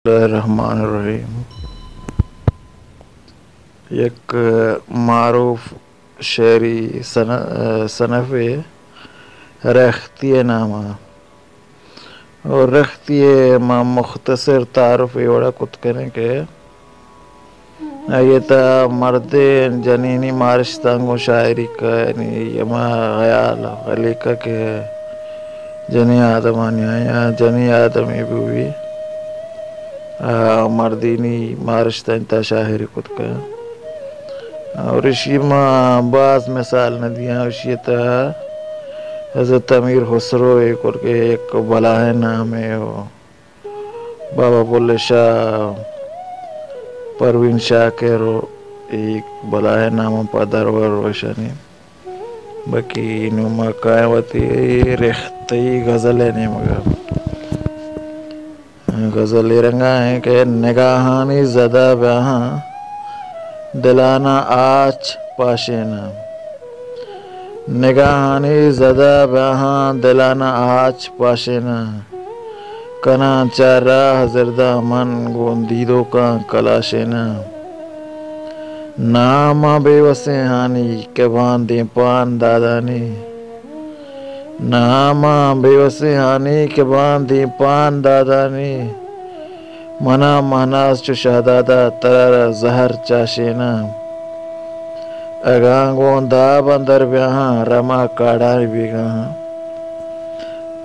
الرحمن الرحیم. یک معروف شعری صنف رختی نامہ اور رختی ما مختصر تعارف وڑا کت کریں کہ یہ تا مرد جنینی مارشتانگو شاعری کا یعنی یما خیال خلیقہ کہ جنی آدمانی یا جنی آدمی بھی مردینی مارشتان تا شاعری کت کا اور اسی ما بعض مثال ندیاں اسی تا حضرت امیر خسرو ایک اور کے ایک بلاہ نام ہے بابا بلے شاہ پروین شاہ کے رو ایک بلاہ نام پادر روشنی باقی نوما قائمتی رختی غزل ہے مگا غزل رنگا ہے کہ نگاہانی زدہ بہاں دلانا آج پاشینا نگاہانی زدہ بہاں دلانا آج پاشینا کنا چارہ زردہ من گوندیدوں کا کلاشینا ناما بے وسے ہانی کہ باندیں پان دادانی ناما بے وسے ہانی کہ باندیں پان دادانی منا مہناز چو شہدادہ ترار زہر چاشینا اگانگوں دا بندر بیاہاں رما کاڑانی بیگاہاں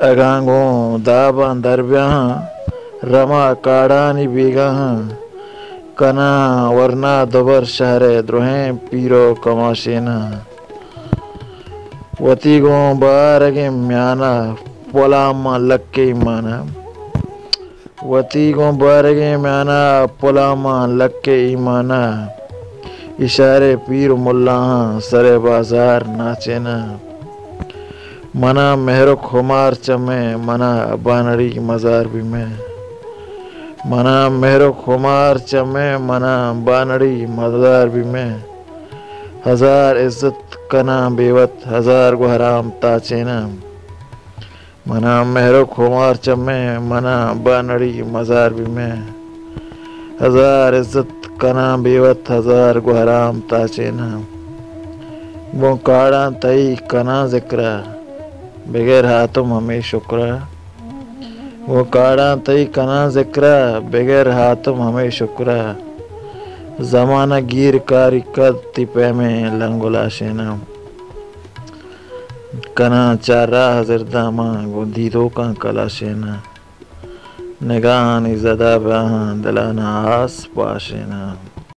اگانگوں دا بندر بیاہاں رما کاڑانی بیگاہاں کنا ورنہ دوبر شہر دروہیں پیرو کماشینا وطی گوں بارگی میانا پولاما لکے ایمانا وطی گوں بارگی میانا پولاما لکے ایمانا اشارے پیر ملاہاں سر بازار ناچینا منا مہرک خمار چمے منا بانڑی مزار بھی میں منا مہرک خمار چمے منا بانڑی مزار بھی میں ہزار عزت کنا بیوت ہزار کو حرام تاچینا منا مہرک خمار چمے منا بانڑی مزار بھی میں ہزار عزت کنا بیوت ہزار کو حرام تاچینا وہ کاڑاں تئی کنا ذکرہ بغیر ہاتم ہمیں شکرہ وہ کاڑاں تئی کنا ذکرہ بغیر ہاتم ہمیں شکرہ زمانہ گیر کاری قد تی پیمیں لنگولا شینا کنا چارہ زرداما گندیدوں کا کلا شینا نگاہانی زدہ بہاں دلانا آس پاشینا.